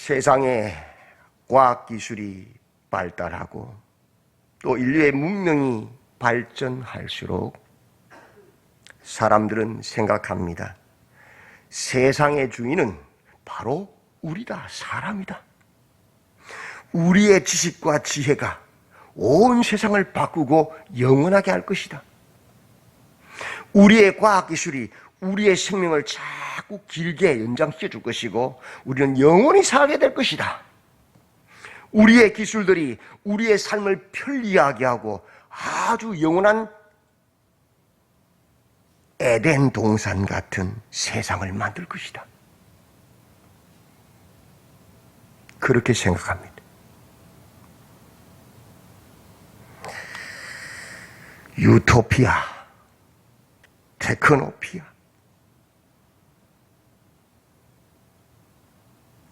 세상에 과학기술이 발달하고 또 인류의 문명이 발전할수록 사람들은 생각합니다. 세상의 주인은 바로 우리다, 사람이다. 우리의 지식과 지혜가 온 세상을 바꾸고 영원하게 할 것이다. 우리의 과학기술이 우리의 생명을 자꾸 길게 연장시켜 줄 것이고 우리는 영원히 살게 될 것이다. 우리의 기술들이 우리의 삶을 편리하게 하고 아주 영원한 에덴 동산 같은 세상을 만들 것이다. 그렇게 생각합니다. 유토피아, 테크노피아.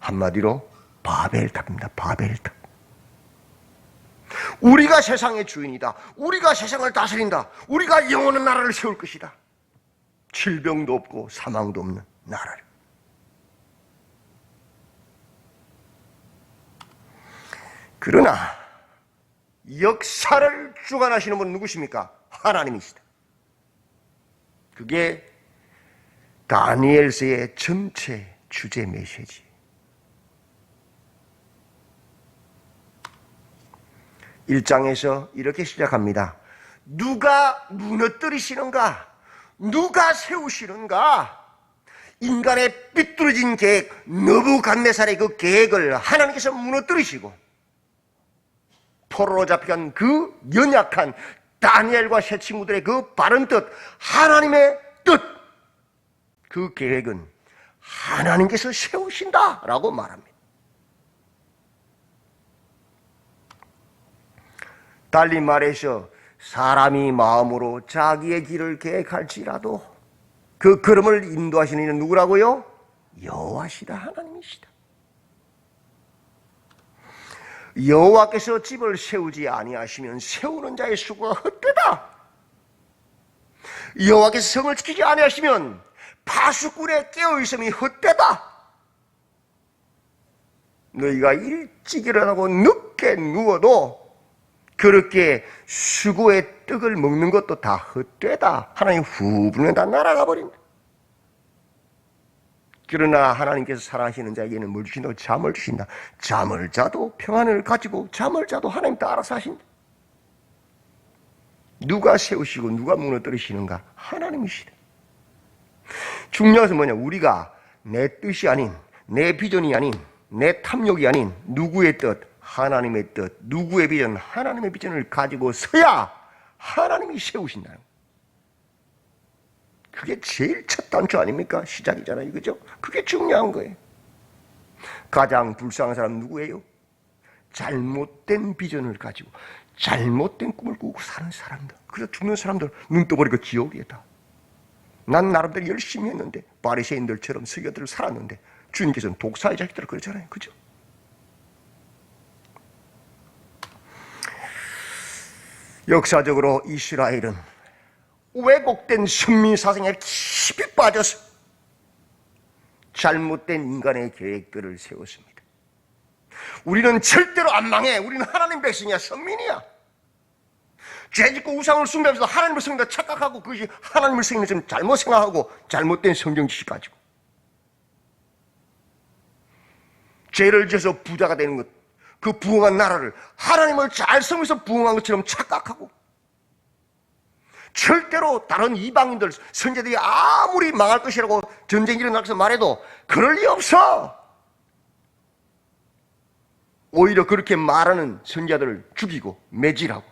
한마디로 바벨탑입니다. 바벨탑. 우리가 세상의 주인이다. 우리가 세상을 다스린다. 우리가 영원한 나라를 세울 것이다. 질병도 없고 사망도 없는 나라를. 그러나 역사를 주관하시는 분은 누구십니까? 하나님이시다. 그게 다니엘서의 전체 주제 메시지. 1장에서 이렇게 시작합니다. 누가 무너뜨리시는가? 누가 세우시는가? 인간의 삐뚤어진 계획, 느부갓네살의 그 계획을 하나님께서 무너뜨리시고 포로로 잡혀간 그 연약한 다니엘과 세 친구들의 그 바른 뜻, 하나님의 뜻, 그 계획은 하나님께서 세우신다라고 말합니다. 달리 말해서 사람이 마음으로 자기의 길을 계획할지라도 그 걸음을 인도하시는 이는 누구라고요? 여호와시다, 하나님이시다. 여호와께서 집을 세우지 아니하시면 세우는 자의 수고가 헛되다. 여호와께서 성을 지키지 아니하시면 파수꾼의 깨어있음이 헛되다. 너희가 일찍 일어나고 늦게 누워도 그렇게 수고의 떡을 먹는 것도 다 헛되다. 하나님 후분에 다 날아가 버린다. 그러나 하나님께서 사랑하시는 자에게는 뭘 주신다고? 잠을 주신다. 잠을 자도 평안을 가지고 잠을 자도 하나님 다 알아서 하신다. 누가 세우시고 누가 무너뜨리시는가? 하나님이시다. 중요한 것은 뭐냐? 우리가 내 뜻이 아닌, 내 비전이 아닌, 내 탐욕이 아닌 누구의 뜻? 하나님의 뜻, 누구의 비전? 하나님의 비전을 가지고 서야 하나님이 세우신다는 거예요. 그게 제일 첫 단추 아닙니까? 시작이잖아요. 그죠? 그게 중요한 거예요. 가장 불쌍한 사람 누구예요? 잘못된 비전을 가지고 잘못된 꿈을 꾸고 사는 사람들. 그래서 죽는 사람들 눈 떠버리고 지옥이다. 난 나름대로 열심히 했는데 바리새인들처럼 서기관들을 살았는데 주님께서는 독사의 자식들을 그러잖아요. 그죠? 역사적으로 이스라엘은 왜곡된 선민사상에 깊이 빠져서 잘못된 인간의 계획들을 세웠습니다. 우리는 절대로 안 망해. 우리는 하나님 백성이야. 선민이야. 죄짓고 우상을 숭배하면서 하나님을 섬긴다 착각하고 그것이 하나님을 섬기는 것처럼 잘못 생각하고 잘못된 성경 지식 가지고 죄를 지어서 부자가 되는 것, 그 부흥한 나라를 하나님을 잘 섬겨서 부흥한 것처럼 착각하고 절대로 다른 이방인들, 선제들이 아무리 망할 것이라고 전쟁이 일어나서 말해도 그럴 리 없어. 오히려 그렇게 말하는 선자들을 죽이고 매질하고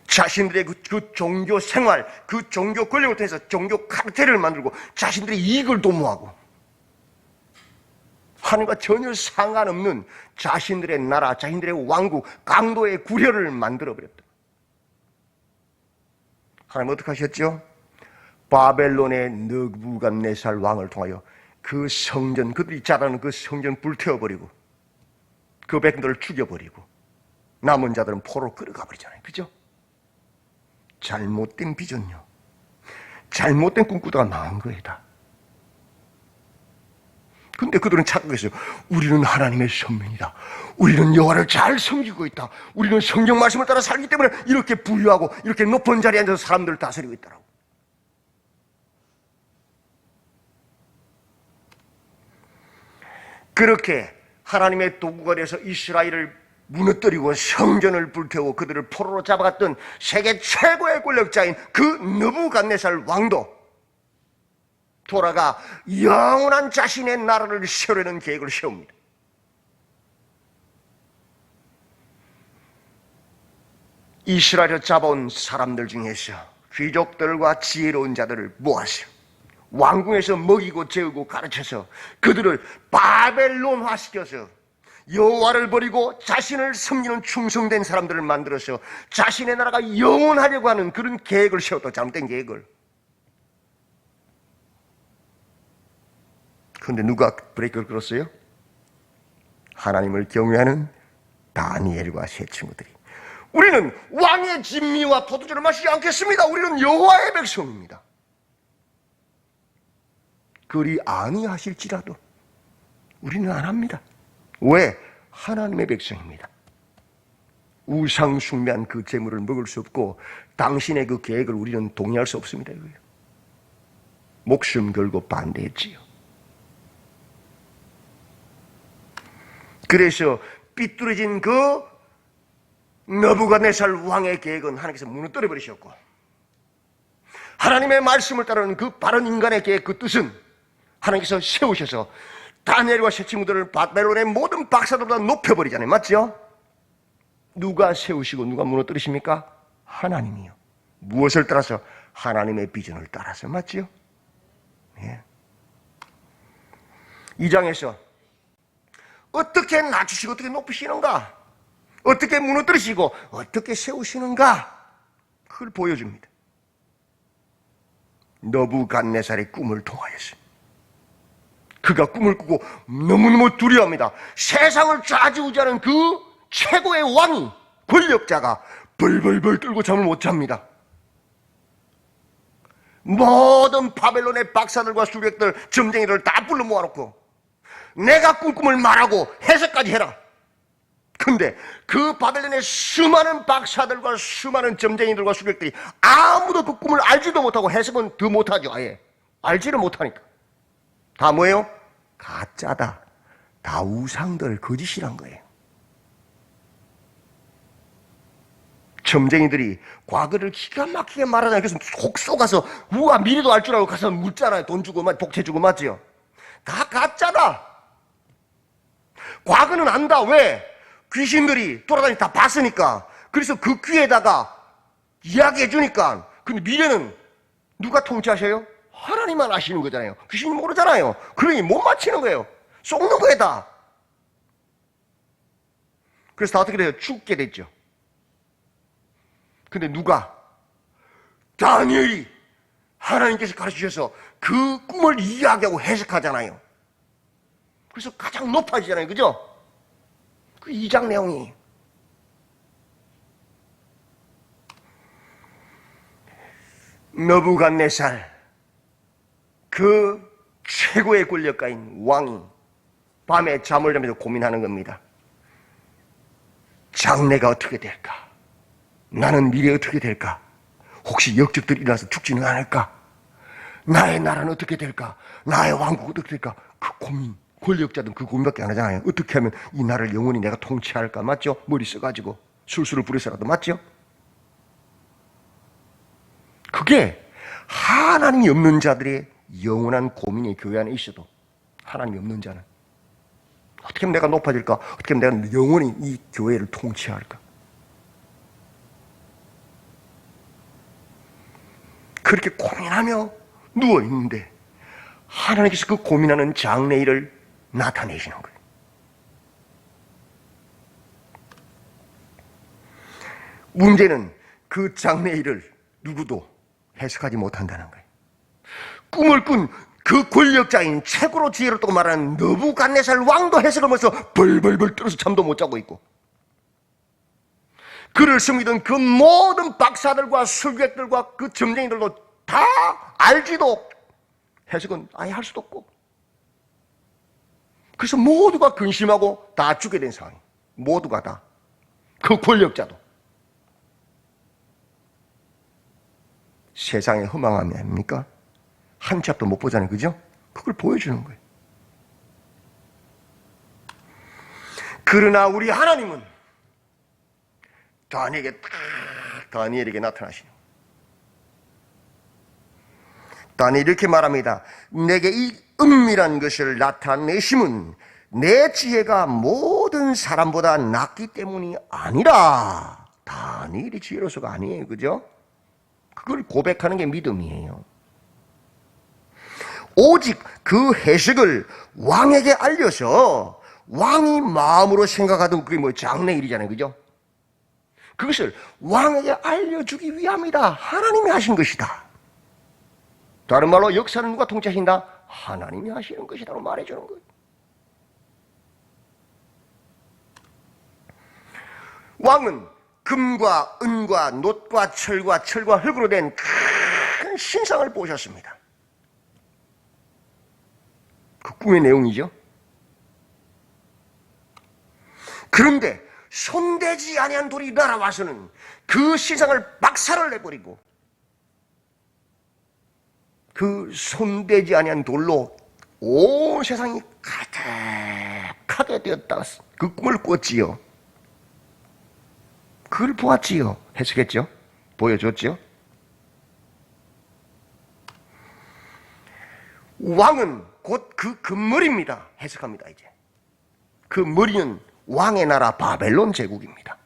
자신들의 그 종교 생활, 그 종교 권력을 통해서 종교 카르텔을 만들고 자신들의 이익을 도모하고 하나님과 전혀 상관없는 자신들의 나라, 자신들의 왕국, 강도의 구려를 만들어버렸다. 하나님 어떻게 하셨죠? 바벨론의 느부갓네살 왕을 통하여 그 성전, 그들이 자라는 그 성전 불태워버리고 그 백성들을 죽여버리고 남은 자들은 포로로 끌어가 버리잖아요. 그죠? 잘못된 비전요. 잘못된 꿈꾸다가 망한 거예요. 다. 근데 그들은 착각했어요. 우리는 하나님의 선민이다. 우리는 여호와를 잘 섬기고 있다. 우리는 성경 말씀을 따라 살기 때문에 이렇게 부유하고 이렇게 높은 자리에 앉아서 사람들을 다스리고 있더라고. 그렇게 하나님의 도구가 돼서 이스라엘을 무너뜨리고 성전을 불태우고 그들을 포로로 잡아갔던 세계 최고의 권력자인 그 느부갓네살 왕도 돌아가 영원한 자신의 나라를 세우려는 계획을 세웁니다. 이스라엘을 잡아온 사람들 중에서 귀족들과 지혜로운 자들을 모아서 왕궁에서 먹이고 재우고 가르쳐서 그들을 바벨론화시켜서 여호와를 버리고 자신을 섬기는 충성된 사람들을 만들어서 자신의 나라가 영원하려고 하는 그런 계획을 세웠다. 잘못된 계획을. 그런데 누가 브레이크를 걸었어요? 하나님을 경외하는 다니엘과 세 친구들이. 우리는 왕의 진미와 포도주를 마시지 않겠습니다. 우리는 여호와의 백성입니다. 그리 아니하실지라도 우리는 안 합니다. 왜? 하나님의 백성입니다. 우상 숭배한 그 재물을 먹을 수 없고 당신의 그 계획을 우리는 동의할 수 없습니다. 이거예요. 목숨 걸고 반대했지요. 그래서 삐뚤어진 그 느부갓네살 왕의 계획은 하나님께서 무너뜨려 버리셨고, 하나님의 말씀을 따르는 그 바른 인간의 계획, 그 뜻은 하나님께서 세우셔서 다니엘과 세 친구들을 바벨론의 모든 박사들보다 높여버리잖아요. 맞죠? 누가 세우시고 누가 무너뜨리십니까? 하나님이요. 무엇을 따라서? 하나님의 비전을 따라서. 맞죠? 예. 이 장에서 어떻게 낮추시고 어떻게 높이시는가, 어떻게 무너뜨리시고 어떻게 세우시는가, 그걸 보여줍니다. 느부갓네살의 꿈을 통하여서 그가 꿈을 꾸고 너무너무 두려워합니다. 세상을 좌지우지하는 그 최고의 왕이, 권력자가 벌벌벌 떨고 잠을 못 잡니다. 모든 바벨론의 박사들과 수백들, 점쟁이들 다 불러 모아놓고 내가 꾼 꿈을 말하고 해석까지 해라. 근데 그 바벨론의 수많은 박사들과 수많은 점쟁이들과 수백들이 아무도 그 꿈을 알지도 못하고 해석은 더 못하죠. 아예 알지를 못하니까. 다 뭐예요? 가짜다. 다 우상들, 거짓이란 거예요. 점쟁이들이 과거를 기가 막히게 말하잖아요. 그래서 속 쏘가서 우와 미래도 알 줄 알고 가서 묻잖아요. 돈 주고 복채 주고. 맞지요? 다 가짜다. 과거는 안다. 왜? 귀신들이 돌아다니 다 봤으니까. 그래서 그 귀에다가 이야기해 주니까. 근데 미래는 누가 통치하셔요? 하나님만 아시는 거잖아요. 귀신이 모르잖아요. 그러니 못 맞히는 거예요. 속는 거에 다. 그래서 다 어떻게 돼요? 죽게 됐죠. 근데 누가? 다니엘이 하나님께서 가르치셔서 그 꿈을 이야기하고 해석하잖아요. 그래서 가장 높아지잖아요. 그죠? 그 2장 내용이. 느부갓네살, 그 최고의 권력가인 왕이 밤에 잠을 자면서 고민하는 겁니다. 장래가 어떻게 될까? 나는 미래 어떻게 될까? 혹시 역적들이 일어나서 죽지는 않을까? 나의 나라는 어떻게 될까? 나의 왕국은 어떻게 될까? 그 고민, 권력자들은 그 고민밖에 안 하잖아요. 어떻게 하면 이 나라를 영원히 내가 통치할까? 맞죠? 머리 써가지고 술술을 부려서라도. 맞죠? 그게 하나님이 없는 자들의 영원한 고민이 교회 안에 있어도, 하나님이 없는 자는 어떻게 하면 내가 높아질까? 어떻게 하면 내가 영원히 이 교회를 통치할까? 그렇게 고민하며 누워있는데 하나님께서 그 고민하는 장래일을 나타내시는 거예요. 문제는 그 장래일을 누구도 해석하지 못한다는 거예요. 꿈을 꾼 그 권력자인 최고로 지혜롭다고 말하는 느부갓네살 왕도 해석을 못해서 벌벌벌 떨어서 잠도 못 자고 있고, 그를 섬기던 그 모든 박사들과 술객들과 그 점쟁이들도 다 알지도 해석은 아예 할 수도 없고, 그래서 모두가 근심하고 다 죽게 된 상황. 모두가 다. 그 권력자도. 세상의 허망함이 아닙니까? 한 치 앞도 못 보잖아요. 그죠? 그걸 보여주는 거예요. 그러나 우리 하나님은 다니엘에게 나타나시는. 다니엘이 이렇게 말합니다. 내게 이 은밀한 것을 나타내심은 내 지혜가 모든 사람보다 낫기 때문이 아니라. 다니엘이 지혜로서가 아니에요. 그죠? 그걸 고백하는 게 믿음이에요. 오직 그 해석을 왕에게 알려서 왕이 마음으로 생각하던 그게 뭐 장래일이잖아요. 그죠? 그것을 왕에게 알려주기 위함이다. 하나님이 하신 것이다. 다른 말로 역사는 누가 통치하신다? 하나님이 하시는 것이다. 로 말해주는 거예요. 왕은 금과 은과 놋과 철과 흙으로 된 큰 신상을 보셨습니다. 그 꿈의 내용이죠. 그런데 손대지 아니한 돌이 날아와서는 그 신상을 박살을 내버리고 그 손대지 아니한 돌로 온 세상이 가득하게 되었다. 그 꿈을 꿨지요. 그걸 보았지요. 해석했죠. 보여줬죠. 왕은 곧 그 금머리입니다. 해석합니다. 이제 그 머리는 왕의 나라 바벨론 제국입니다.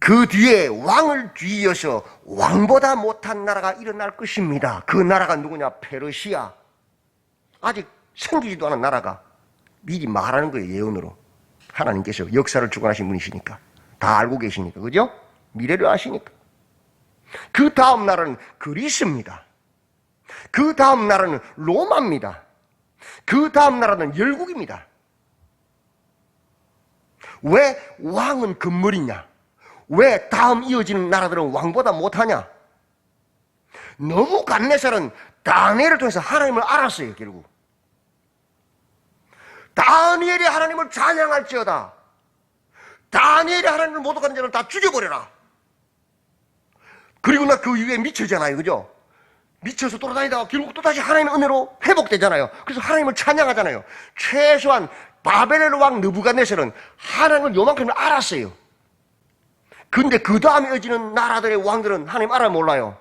그 뒤에 왕을 뒤이어서 왕보다 못한 나라가 일어날 것입니다. 그 나라가 누구냐? 페르시아. 아직 생기지도 않은 나라가. 미리 말하는 거예요. 예언으로. 하나님께서 역사를 주관하신 분이시니까. 다 알고 계시니까. 그죠? 미래를 아시니까. 그 다음 나라는 그리스입니다. 그 다음 나라는 로마입니다. 그 다음 나라는 열국입니다. 왜 왕은 금물이냐? 왜 다음 이어지는 나라들은 왕보다 못하냐? 느부갓네살은 다니엘을 통해서 하나님을 알았어요. 결국 다니엘이 하나님을 찬양할지어다. 다니엘이 하나님을 모독하는 자는 다 죽여버려라. 그리고 나 그 이후에 미쳐잖아요. 그죠? 미쳐서 돌아다니다가 결국 또다시 하나님의 은혜로 회복되잖아요. 그래서 하나님을 찬양하잖아요. 최소한 바벨론 왕 느부갓네살은 하나님을 요만큼 알았어요. 근데 그 다음에 이어지는 나라들의 왕들은 하나님 알아 몰라요?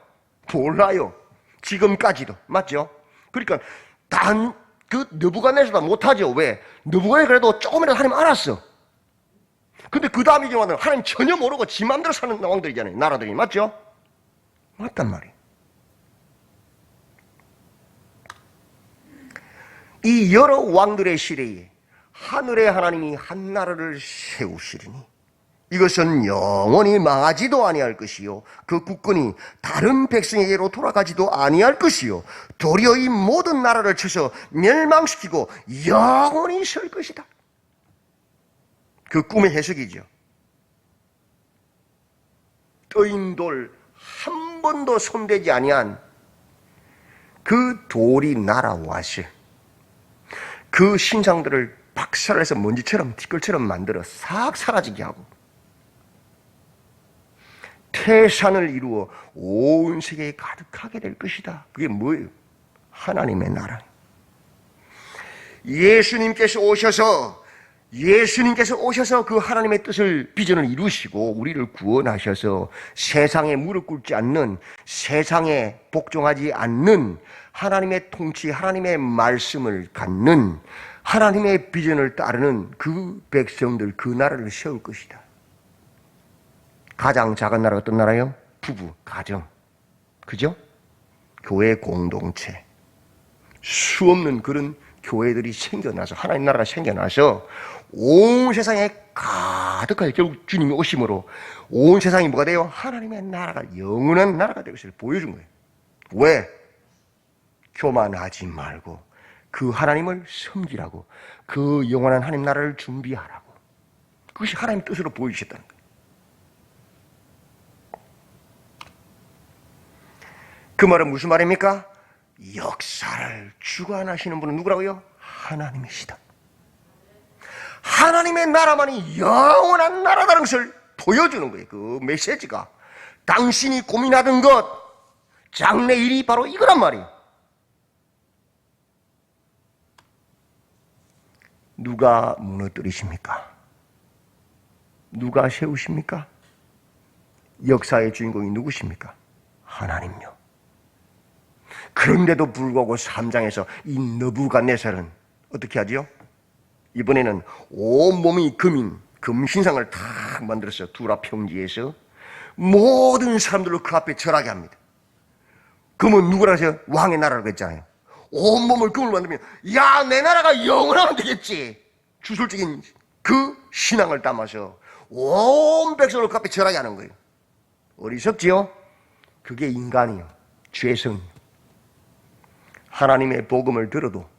몰라요. 지금까지도. 맞죠? 그러니까 그 느부갓네살보다 못하죠. 왜? 느부갓네살 그래도 조금이라도 하나님 알았어. 근데 그 다음에 이제 왕들은 하나님 전혀 모르고 지 맘대로 사는 왕들이잖아요. 나라들이. 맞죠? 맞단 말이에요. 이 여러 왕들의 시대에 하늘의 하나님이 한 나라를 세우시리니 이것은 영원히 망하지도 아니할 것이요 그 국권이 다른 백성에게로 돌아가지도 아니할 것이요 도리어 이 모든 나라를 쳐서 멸망시키고 영원히 설 것이다. 그 꿈의 해석이죠. 떠인 돌 한 번도 손대지 아니한 그 돌이 날아와서 그 신상들을 박살내서 먼지처럼 티끌처럼 만들어 싹 사라지게 하고 태산을 이루어 온 세계에 가득하게 될 것이다. 그게 뭐예요? 하나님의 나라. 예수님께서 오셔서 그 하나님의 뜻을 비전을 이루시고 우리를 구원하셔서 세상에 무릎 꿇지 않는, 세상에 복종하지 않는 하나님의 통치, 하나님의 말씀을 갖는 하나님의 비전을 따르는 그 백성들, 그 나라를 세울 것이다. 가장 작은 나라가 어떤 나라예요? 부부, 가정. 그죠? 교회 공동체. 수없는 그런 교회들이 생겨나서, 하나님 나라가 생겨나서 온 세상에 가득하게, 결국 주님이 오심으로 온 세상이 뭐가 돼요? 하나님의 나라가, 영원한 나라가 될 것을 보여준 거예요. 왜? 교만하지 말고 그 하나님을 섬기라고, 그 영원한 하나님 나라를 준비하라고. 그것이 하나님 뜻으로 보여주셨다는 거예요. 그 말은 무슨 말입니까? 역사를 주관하시는 분은 누구라고요? 하나님이시다. 하나님의 나라만이 영원한 나라다는 것을 보여주는 거예요. 그 메시지가. 당신이 고민하던 것, 장래 일이 바로 이거란 말이에요. 누가 무너뜨리십니까? 누가 세우십니까? 역사의 주인공이 누구십니까? 하나님요. 그런데도 불구하고 3장에서 이 느부갓네살은 어떻게 하지요? 이번에는 온몸이 금인 금신상을 탁 만들었어요. 두라 평지에서 모든 사람들로 그 앞에 절하게 합니다. 금은 누구라 하세요? 왕의 나라라고 했잖아요. 온몸을 금을 만들면 야, 내 나라가 영원하면 되겠지. 주술적인 그 신앙을 담아서 온 백성을 그 앞에 절하게 하는 거예요. 어리석지요? 그게 인간이요. 죄성이요. 하나님의 복음을 들어도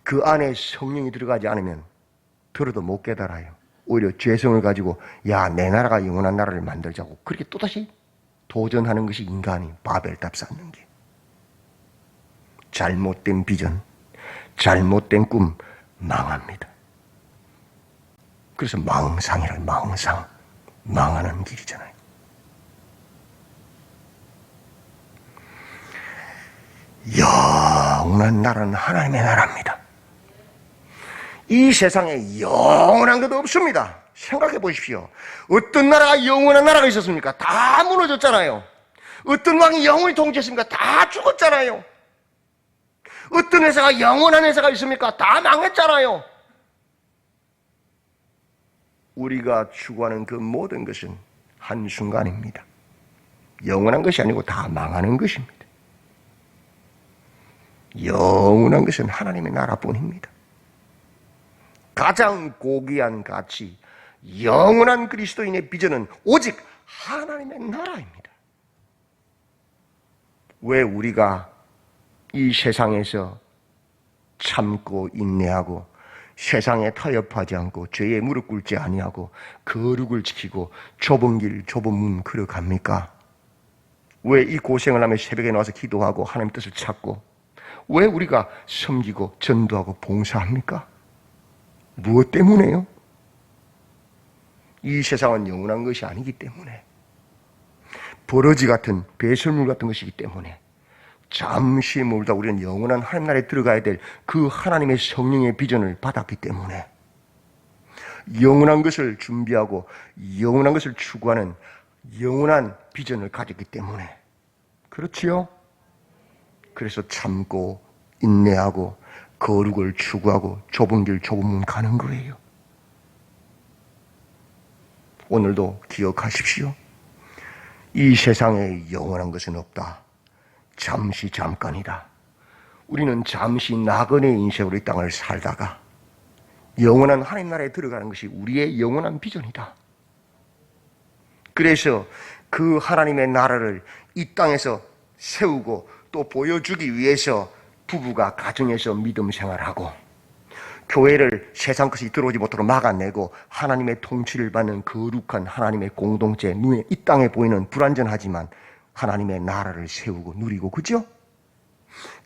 그 안에 성령이 들어가지 않으면 들어도 못 깨달아요. 오히려 죄성을 가지고 야, 내 나라가 영원한 나라를 만들자고 그렇게 또다시 도전하는 것이 인간이 바벨탑 쌓는 게. 잘못된 비전, 잘못된 꿈 망합니다. 그래서 망상이라 망상, 망하는 길이잖아요. 영원한 나라는 하나님의 나라입니다. 이 세상에 영원한 것도 없습니다. 생각해 보십시오. 어떤 나라가 영원한 나라가 있었습니까? 다 무너졌잖아요. 어떤 왕이 영원히 통치했습니까? 다 죽었잖아요. 어떤 회사가 영원한 회사가 있습니까? 다 망했잖아요. 우리가 추구하는 그 모든 것은 한순간입니다. 영원한 것이 아니고 다 망하는 것입니다. 영원한 것은 하나님의 나라뿐입니다. 가장 고귀한 가치, 영원한 그리스도인의 비전은 오직 하나님의 나라입니다. 왜 우리가 이 세상에서 참고 인내하고 세상에 타협하지 않고 죄에 무릎 꿇지 아니하고 거룩을 지키고 좁은 길 좁은 문 걸어갑니까? 왜 이 고생을 하며 새벽에 나와서 기도하고 하나님 뜻을 찾고 왜 우리가 섬기고 전도하고 봉사합니까? 무엇 때문에요? 이 세상은 영원한 것이 아니기 때문에, 버러지 같은 배설물 같은 것이기 때문에 잠시 멀다 우리는 영원한 하나님 나라에 들어가야 될 그 하나님의 성령의 비전을 받았기 때문에 영원한 것을 준비하고 영원한 것을 추구하는 영원한 비전을 가졌기 때문에 그렇지요? 그래서 참고 인내하고 거룩을 추구하고 좁은 길 좁은 문 가는 거예요. 오늘도 기억하십시오. 이 세상에 영원한 것은 없다. 잠시 잠깐이다. 우리는 잠시 나그네의 인생으로 이 땅을 살다가 영원한 하나님 나라에 들어가는 것이 우리의 영원한 비전이다. 그래서 그 하나님의 나라를 이 땅에서 세우고 또 보여주기 위해서 부부가 가정에서 믿음 생활하고 교회를 세상 것이 들어오지 못하도록 막아내고 하나님의 통치를 받는 거룩한 하나님의 공동체, 눈에 이 땅에 보이는 불완전하지만 하나님의 나라를 세우고 누리고, 그죠?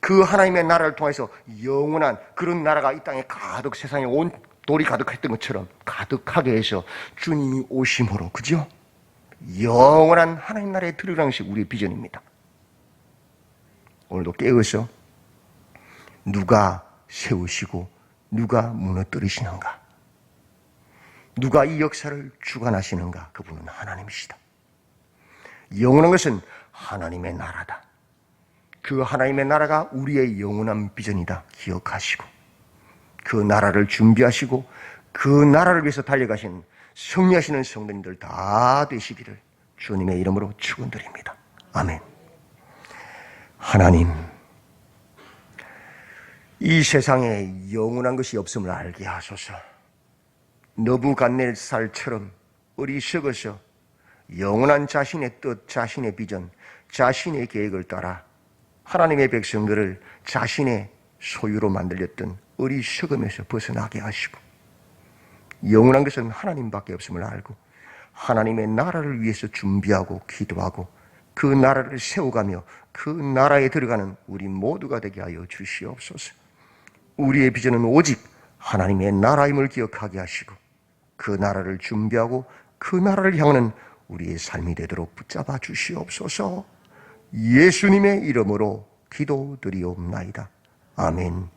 그 하나님의 나라를 통해서 영원한 그런 나라가 이 땅에 가득, 세상에 온 돌이 가득했던 것처럼 가득하게 해서 주님이 오심으로, 그죠? 영원한 하나님 나라에 들어가는 것이 우리의 비전입니다. 오늘도 깨어서 누가 세우시고 누가 무너뜨리시는가? 누가 이 역사를 주관하시는가? 그분은 하나님이시다. 영원한 것은 하나님의 나라다. 그 하나님의 나라가 우리의 영원한 비전이다. 기억하시고 그 나라를 준비하시고 그 나라를 위해서 달려가신 승리하시는 성도님들 다 되시기를 주님의 이름으로 축원드립니다. 아멘. 하나님, 이 세상에 영원한 것이 없음을 알게 하소서. 느부갓네살처럼 어리석어서 영원한 자신의 뜻, 자신의 비전, 자신의 계획을 따라 하나님의 백성들을 자신의 소유로 만들렸던 어리석음에서 벗어나게 하시고, 영원한 것은 하나님밖에 없음을 알고 하나님의 나라를 위해서 준비하고 기도하고 그 나라를 세워가며 그 나라에 들어가는 우리 모두가 되게 하여 주시옵소서. 우리의 비전은 오직 하나님의 나라임을 기억하게 하시고 그 나라를 준비하고 그 나라를 향하는 우리의 삶이 되도록 붙잡아 주시옵소서. 예수님의 이름으로 기도드리옵나이다. 아멘.